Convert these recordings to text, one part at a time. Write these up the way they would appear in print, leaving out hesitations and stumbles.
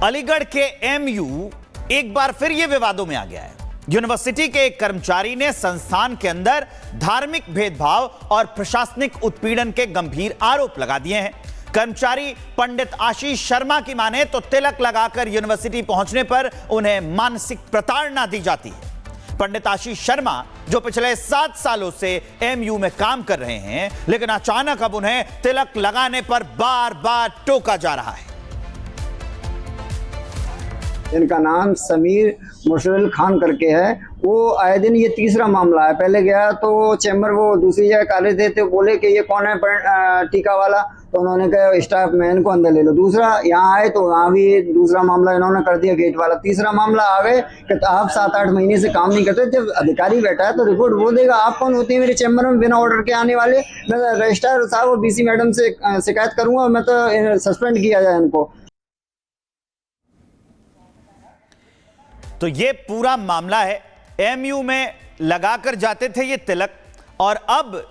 अलीगढ़ के एमयू एक बार फिर ये विवादों में आ गया है। यूनिवर्सिटी के एक कर्मचारी ने संस्थान के अंदर धार्मिक भेदभाव और प्रशासनिक उत्पीड़न के गंभीर आरोप लगा दिए हैं। कर्मचारी पंडित आशीष शर्मा की माने तो तिलक लगाकर यूनिवर्सिटी पहुंचने पर उन्हें मानसिक प्रताड़ना दी जाती है। पंडित आशीष शर्मा जो पिछले 7 सालों से एमयू में काम कर रहे हैं, लेकिन अचानक अब उन्हें तिलक लगाने पर बार बार टोका जा रहा है। इनका नाम समीर मुशरल खान करके है। वो आए दिन ये तीसरा मामला है। पहले गया तो चैम्बर वो दूसरी जगह काले थे तो बोले कि ये कौन है टीका वाला, तो उन्होंने कहा स्टाफ मैन को अंदर ले लो। दूसरा यहाँ आए तो यहाँ भी दूसरा मामला इन्होंने कर दिया गेट वाला। तीसरा मामला आ गए कि आप 7-8 महीने से काम नहीं करते। जब अधिकारी बैठा है तो रिपोर्ट वो देगा। आप कौन होती है मेरे चैम्बर में बिना ऑर्डर के आने वाले? मैं रजिस्ट्रार साहब और बीसी मैडम से शिकायत करूंगा, मैं तो सस्पेंड किया जाए इनको। तो ये पूरा मामला है। एमयू में लगाकर जाते थे ये तिलक, और अब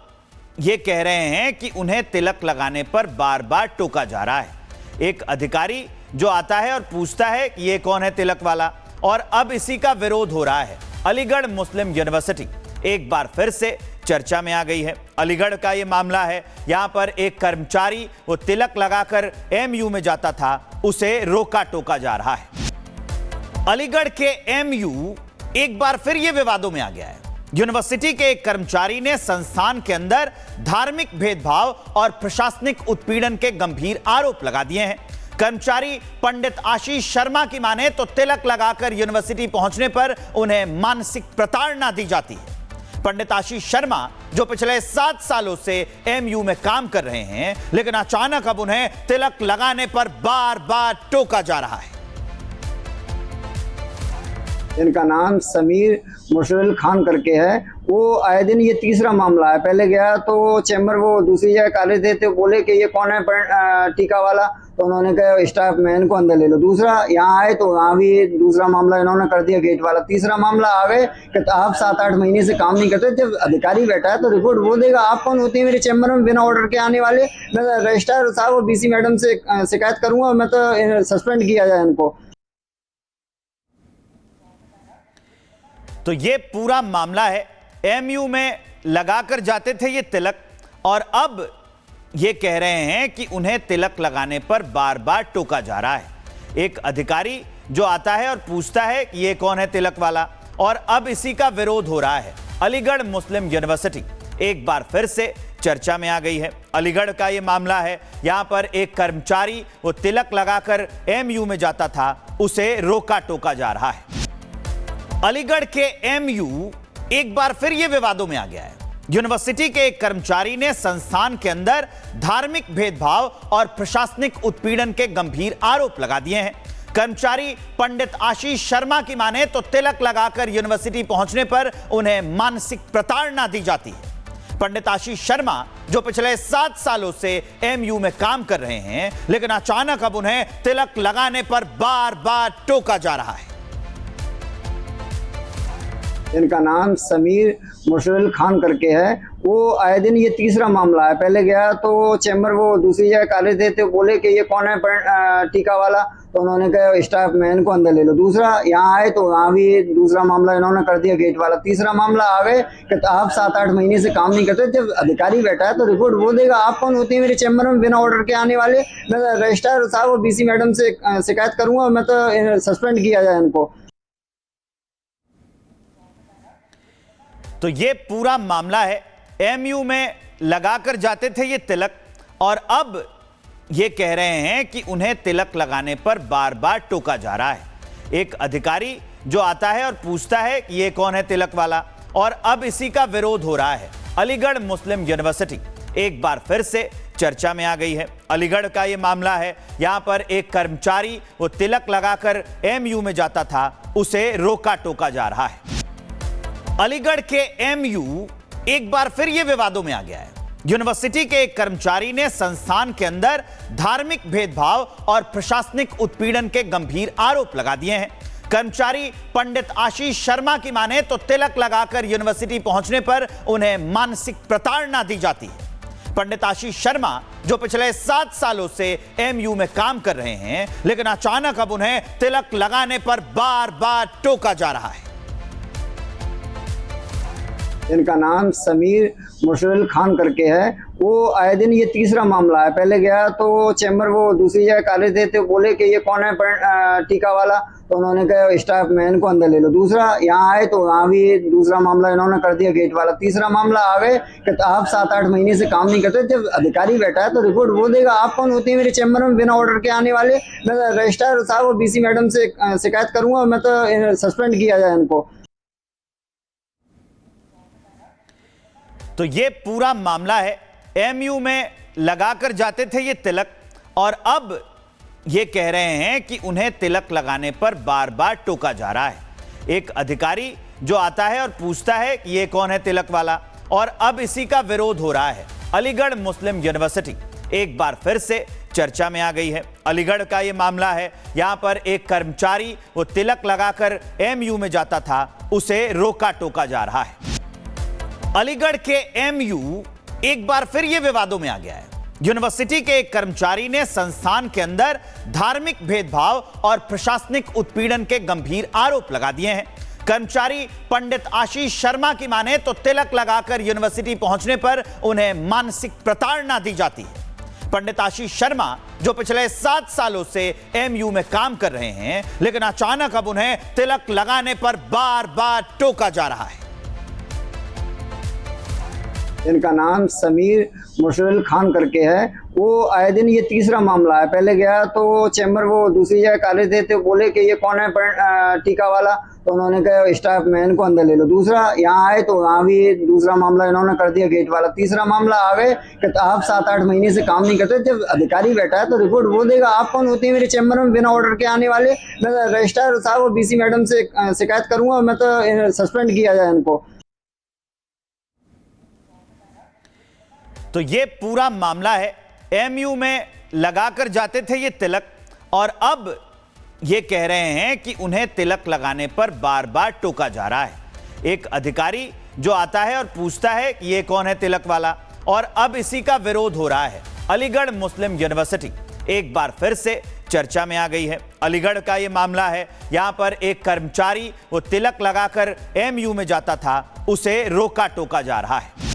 ये कह रहे हैं कि उन्हें तिलक लगाने पर बार बार टोका जा रहा है। एक अधिकारी जो आता है और पूछता है कि ये कौन है तिलक वाला, और अब इसी का विरोध हो रहा है। अलीगढ़ मुस्लिम यूनिवर्सिटी एक बार फिर से चर्चा में आ गई है। अलीगढ़ का ये मामला है। यहां पर एक कर्मचारी वो तिलक लगाकर एमयू में जाता था, उसे रोका टोका जा रहा है। अलीगढ़ के एमयू एक बार फिर ये विवादों में आ गया है। यूनिवर्सिटी के एक कर्मचारी ने संस्थान के अंदर धार्मिक भेदभाव और प्रशासनिक उत्पीड़न के गंभीर आरोप लगा दिए हैं। कर्मचारी पंडित आशीष शर्मा की माने तो तिलक लगाकर यूनिवर्सिटी पहुंचने पर उन्हें मानसिक प्रताड़ना दी जाती है। पंडित आशीष शर्मा जो पिछले 7 सालों से एमयू में काम कर रहे हैं, लेकिन अचानक अब उन्हें तिलक लगाने पर बार बार टोका जा रहा है। इनका नाम समीर मुशरल खान करके है। वो आए दिन ये तीसरा मामला है। पहले गया तो चैम्बर वो दूसरी जगह काले थे तो बोले कि ये कौन है टीका वाला, तो उन्होंने कहा स्टाफ मैन को अंदर ले लो। दूसरा यहाँ आए तो यहाँ भी दूसरा मामला इन्होंने कर दिया गेट वाला। तीसरा मामला आ गए कि आप 7-8 महीने से काम नहीं करते। जब अधिकारी बैठा है तो रिपोर्ट वो देगा। आप कौन होती है मेरे चैम्बर में बिना ऑर्डर के आने वाले? मैं रजिस्ट्रार साहब और बीसी मैडम से शिकायत करूंगा, मैं तो सस्पेंड किया जाए इनको। तो ये पूरा मामला है। एमयू में लगाकर जाते थे ये तिलक, और अब ये कह रहे हैं कि उन्हें तिलक लगाने पर बार बार टोका जा रहा है। एक अधिकारी जो आता है और पूछता है कि ये कौन है तिलक वाला, और अब इसी का विरोध हो रहा है। अलीगढ़ मुस्लिम यूनिवर्सिटी एक बार फिर से चर्चा में आ गई है। अलीगढ़ का ये मामला है। यहां पर एक कर्मचारी वो तिलक लगाकर एमयू में जाता था, उसे रोका टोका जा रहा है। अलीगढ़ के एमयू एक बार फिर ये विवादों में आ गया है। यूनिवर्सिटी के एक कर्मचारी ने संस्थान के अंदर धार्मिक भेदभाव और प्रशासनिक उत्पीड़न के गंभीर आरोप लगा दिए हैं। कर्मचारी पंडित आशीष शर्मा की माने तो तिलक लगाकर यूनिवर्सिटी पहुंचने पर उन्हें मानसिक प्रताड़ना दी जाती है। पंडित आशीष शर्मा जो पिछले 7 सालों से एमयू में काम कर रहे हैं, लेकिन अचानक अब उन्हें तिलक लगाने पर बार बार टोका जा रहा है। इनका नाम समीर मुशरल खान करके है। वो आए दिन ये तीसरा मामला है। पहले गया तो चैम्बर वो दूसरी जगह काले थे तो बोले कि ये कौन है टीका वाला, तो उन्होंने कहा स्टाफ मैन को अंदर ले लो। दूसरा यहाँ आए तो यहाँ भी दूसरा मामला इन्होंने कर दिया गेट वाला। तीसरा मामला आ गए कि आप 7-8 महीने से काम नहीं करते। जब अधिकारी बैठा है तो रिपोर्ट वो देगा। आप कौन होती है मेरे चैम्बर में बिना ऑर्डर के आने वाले? मैं रजिस्ट्रार साहब और बीसी मैडम से शिकायत करूंगा, मैं तो सस्पेंड किया जाए इनको। तो ये पूरा मामला है। एमयू में लगाकर जाते थे ये तिलक, और अब ये कह रहे हैं कि उन्हें तिलक लगाने पर बार बार टोका जा रहा है। एक अधिकारी जो आता है और पूछता है कि ये कौन है तिलक वाला, और अब इसी का विरोध हो रहा है। अलीगढ़ मुस्लिम यूनिवर्सिटी एक बार फिर से चर्चा में आ गई है। अलीगढ़ का ये मामला है। यहां पर एक कर्मचारी वो तिलक लगाकर एमयू में जाता था, उसे रोका टोका जा रहा है। अलीगढ़ के एमयू एक बार फिर ये विवादों में आ गया है। यूनिवर्सिटी के एक कर्मचारी ने संस्थान के अंदर धार्मिक भेदभाव और प्रशासनिक उत्पीड़न के गंभीर आरोप लगा दिए हैं। कर्मचारी पंडित आशीष शर्मा की माने तो तिलक लगाकर यूनिवर्सिटी पहुंचने पर उन्हें मानसिक प्रताड़ना दी जाती है। पंडित आशीष शर्मा जो पिछले 7 सालों से एमयू में काम कर रहे हैं, लेकिन अचानक अब उन्हें तिलक लगाने पर बार बार टोका जा रहा है। इनका नाम समीर मुशरल खान करके है। वो आए दिन ये तीसरा मामला है। पहले गया तो चैम्बर वो दूसरी जगह काले थे तो बोले कि ये कौन है टीका वाला, तो उन्होंने कहा स्टाफ मैन को अंदर ले लो। दूसरा यहाँ आए तो वहाँ भी दूसरा मामला इन्होंने कर दिया गेट वाला। तीसरा मामला आ गए कि आप 7-8 महीने से काम नहीं करते। जब अधिकारी बैठा है तो रिपोर्ट वो देगा। आप कौन होती है मेरे चैम्बर में बिना ऑर्डर के आने वाले? मैं रजिस्ट्रार साहब और बीसी मैडम से शिकायत करूंगा, मैं तो सस्पेंड किया जाए इनको। तो ये पूरा मामला है, एमयू में लगाकर जाते थे ये तिलक, और अब ये कह रहे हैं कि उन्हें तिलक लगाने पर बार बार टोका जा रहा है। एक अधिकारी जो आता है और पूछता है कि ये कौन है तिलक वाला, और अब इसी का विरोध हो रहा है। अलीगढ़ मुस्लिम यूनिवर्सिटी एक बार फिर से चर्चा में आ गई है। अलीगढ़ का ये मामला है। यहां पर एक कर्मचारी वो तिलक लगाकर एमयू में जाता था, उसे रोका टोका जा रहा है। अलीगढ़ के एमयू एक बार फिर यह विवादों में आ गया है। यूनिवर्सिटी के एक कर्मचारी ने संस्थान के अंदर धार्मिक भेदभाव और प्रशासनिक उत्पीड़न के गंभीर आरोप लगा दिए हैं। कर्मचारी पंडित आशीष शर्मा की माने तो तिलक लगाकर यूनिवर्सिटी पहुंचने पर उन्हें मानसिक प्रताड़ना दी जाती है। पंडित आशीष शर्मा जो पिछले 7 सालों से एमयू में काम कर रहे हैं, लेकिन अचानक अब उन्हें तिलक लगाने पर बार बार टोका जा रहा है। इनका नाम समीर मुशरल खान करके है। वो आए दिन ये तीसरा मामला है। पहले गया तो चैम्बर वो दूसरी जगह काले थे तो बोले कि ये कौन है टीका वाला, तो उन्होंने कहा स्टाफ मैन को अंदर ले लो। दूसरा यहाँ आए तो वहाँ भी दूसरा मामला इन्होंने कर दिया गेट वाला। तीसरा मामला आ गए कि आप 7-8 महीने से काम नहीं करते। जब अधिकारी बैठा है तो रिपोर्ट वो देगा। आप कौन होती है मेरे चैम्बर में बिना ऑर्डर के आने वाले? मैं रजिस्ट्रार साहब और बीसी मैडम से शिकायत करूंगा, मैं तो सस्पेंड किया जाए इनको। तो ये पूरा मामला है, एमयू में लगाकर जाते थे ये तिलक, और अब ये कह रहे हैं कि उन्हें तिलक लगाने पर बार बार टोका जा रहा है। एक अधिकारी जो आता है और पूछता है कि ये कौन है तिलक वाला, और अब इसी का विरोध हो रहा है। अलीगढ़ मुस्लिम यूनिवर्सिटी एक बार फिर से चर्चा में आ गई है। अलीगढ़ का ये मामला है। यहां पर एक कर्मचारी वो तिलक लगाकर एमयू में जाता था, उसे रोका टोका जा रहा है।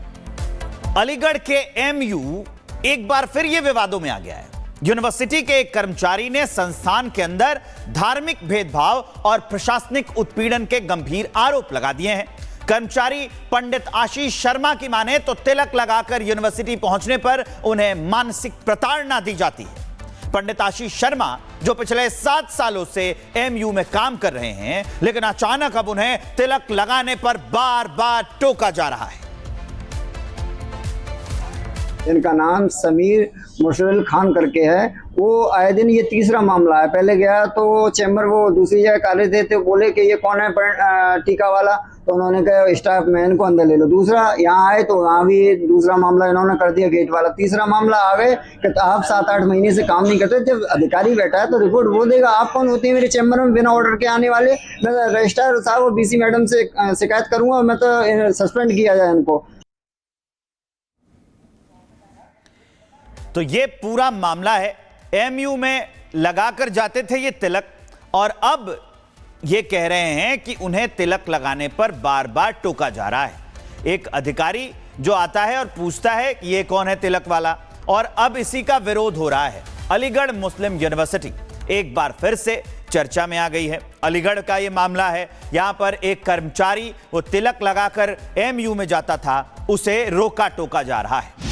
अलीगढ़ के एमयू एक बार फिर यह विवादों में आ गया है। यूनिवर्सिटी के एक कर्मचारी ने संस्थान के अंदर धार्मिक भेदभाव और प्रशासनिक उत्पीड़न के गंभीर आरोप लगा दिए हैं। कर्मचारी पंडित आशीष शर्मा की माने तो तिलक लगाकर यूनिवर्सिटी पहुंचने पर उन्हें मानसिक प्रताड़ना दी जाती है। पंडित आशीष शर्मा जो पिछले 7 सालों से एमयू में काम कर रहे हैं, लेकिन अचानक अब उन्हें तिलक लगाने पर बार बार टोका जा रहा है। इनका नाम समीर मुशरल खान करके है। वो आए दिन ये तीसरा मामला है। पहले गया तो चैम्बर वो दूसरी जगह काले थे तो बोले कि ये कौन है टीका वाला, तो उन्होंने कहा स्टाफ मैन को अंदर ले लो। दूसरा यहाँ आए तो वहाँ भी दूसरा मामला इन्होंने कर दिया गेट वाला। तीसरा मामला आ गए कि आप 7-8 महीने से काम नहीं करते। जब अधिकारी बैठा है तो रिपोर्ट वो देगा। आप कौन होती है मेरे चैम्बर में बिना ऑर्डर के आने वाले? मैं रजिस्ट्रार साहब और बीसी मैडम से शिकायत करूंगा, मैं तो सस्पेंड किया जाए इनको। तो ये पूरा मामला है, एमयू में लगाकर जाते थे ये तिलक, और अब ये कह रहे हैं कि उन्हें तिलक लगाने पर बार बार टोका जा रहा है। एक अधिकारी जो आता है और पूछता है कि ये कौन है तिलक वाला, और अब इसी का विरोध हो रहा है। अलीगढ़ मुस्लिम यूनिवर्सिटी एक बार फिर से चर्चा में आ गई है। अलीगढ़ का ये मामला है। यहां पर एक कर्मचारी वो तिलक लगाकर एमयू में जाता था, उसे रोका टोका जा रहा है।